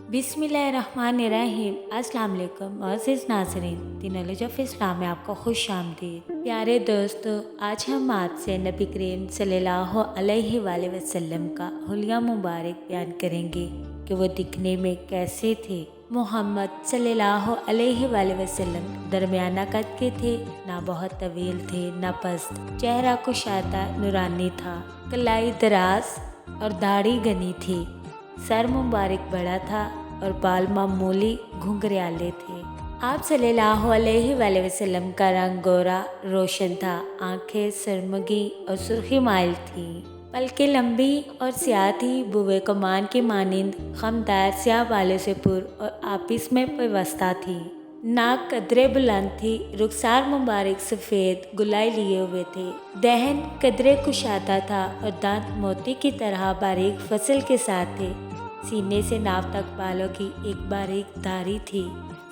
बिस्मिल्लाहिर्रहमानिर्रहीम। अस्सलाम वालेकुम मोअज़्ज़िज़ नाज़रीन, दी नॉलेज ऑफ इस्लाम में आपको खुश आमदीद। प्यारे दोस्तों, आज हम आपसे नबी करीम सल्लल्लाहु अलैहि वसल्लम का हुलिया मुबारक बयान करेंगे कि वो दिखने में कैसे थे। मोहम्मद सल्लल्लाहु अलैहि वसल्लम दरमियाना कद के थे, ना बहुत तवील थे ना पस्त। चेहरा कुशादा नूरानी था, कलाई दराज और दाढ़ी घनी थी। सर मुबारक बड़ा था और बाल मामूली घुंघराले थे। आप सल्लल्लाहु अलैहि वसल्लम का रंग गोरा रोशन था, आंखें सरमगी और सुर्खी माइल थी, पलकें लंबी और स्याह थी, बुवे कमान की मानिंद खमदार स्याह बालों से पुर और आपस में पेवस्ता थी। नाक कदरे बुलंद थी, रुखसार मुबारक सफ़ेद गुलाई लिए हुए थे, दहन कदरे कुशादा था और दांत मोती की तरह बारीक फसल के साथ थे। सीने से नाव तक बालों की एक बारीक धारी थी।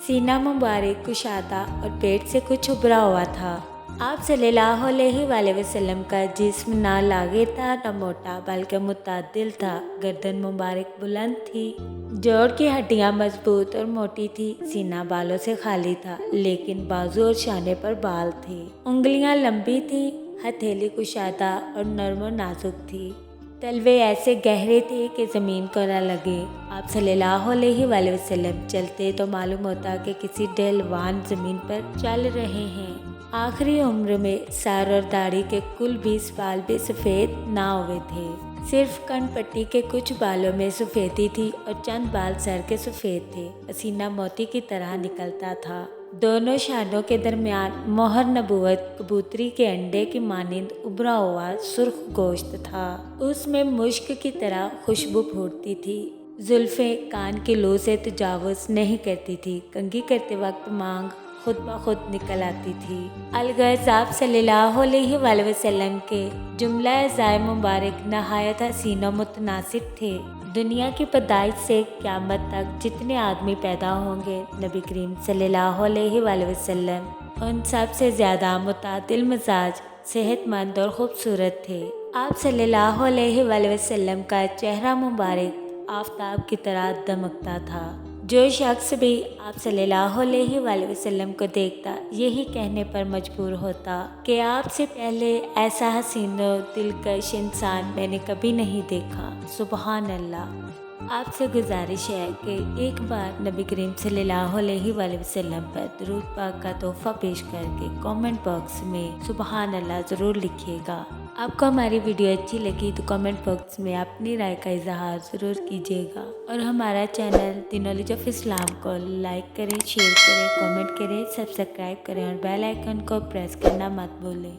सीना मुबारक कुशादा और पेट से कुछ उभरा हुआ था। आप सल्लल्लाहु अलैहि वसल्लम का जिस्म ना लागे था न मोटा, बल्कि मुतअद्दिल था। गर्दन मुबारक बुलंद थी, जोड़ की हड्डियां मजबूत और मोटी थी। सीना बालों से खाली था, लेकिन बाजू और शाने पर बाल थे। उंगलियां लंबी थी, हथेली कुशादा और नरम और नाजुक थी। तलवे ऐसे गहरे थे कि ज़मीन को न लगे। आप सल्लल्लाहु अलैहि वसल्लम चलते तो मालूम होता कि किसी ढलवान ज़मीन पर चल रहे हैं। आखिरी उम्र में सर और दाढ़ी के कुल 20 बाल भी सफ़ेद ना हुए थे। सिर्फ कनपट्टी के कुछ बालों में सफ़ेदी थी और चंद बाल सर के सफ़ेद थे। पसीना मोती की तरह निकलता था। दोनों शानों के दरमियान मोहर नबूवत कबूतरी के अंडे की मानिंद उभरा हुआ सुर्ख गोश्त था। उसमें मुश्क की तरह खुशबू फूटती थी। जुल्फे कान की लू से तजावुज़ नहीं करती थी। कंघी करते वक्त मांग खुद ब खुद निकल आती थी। अलगर्ज़ आप सल्लल्लाहु अलैहि वसल्लम के जुमला ज़ाय मुबारक नहायत हसीन और मुतनासिब थे। दुनिया की पैदाइश से क़यामत तक जितने आदमी पैदा होंगे, नबी करीम सल्लल्लाहु अलैहि वसल्लम उन सब से ज़्यादा मुतअद्दिल मिजाज, सेहतमंद और ख़ूबसूरत थे। आप सल्लल्लाहु अलैहि वसल्लम का चेहरा मुबारक आफ़ताब की तरह दमकता था। जो शख्स भी आप सल्लल्लाहु अलैहि वसल्लम को देखता, यही कहने पर मजबूर होता कि आपसे पहले ऐसा हसीन दिलकश इंसान मैंने कभी नहीं देखा। सुबहान अल्लाह। आपसे गुजारिश है कि एक बार नबी करीम सल्लल्लाहु अलैहि वसल्लम पर दुरूद पाक का तोहफ़ा पेश करके कमेंट बॉक्स में सुबहान अल्लाह ज़रूर लिखिएगा। आपको हमारी वीडियो अच्छी लगी तो कमेंट बॉक्स में अपनी राय का इजहार ज़रूर कीजिएगा और हमारा channel the knowledge of Islam को लाइक करें, शेयर करें, कमेंट करें, सब्सक्राइब करें और बेल आइकन को प्रेस करना मत भूलें।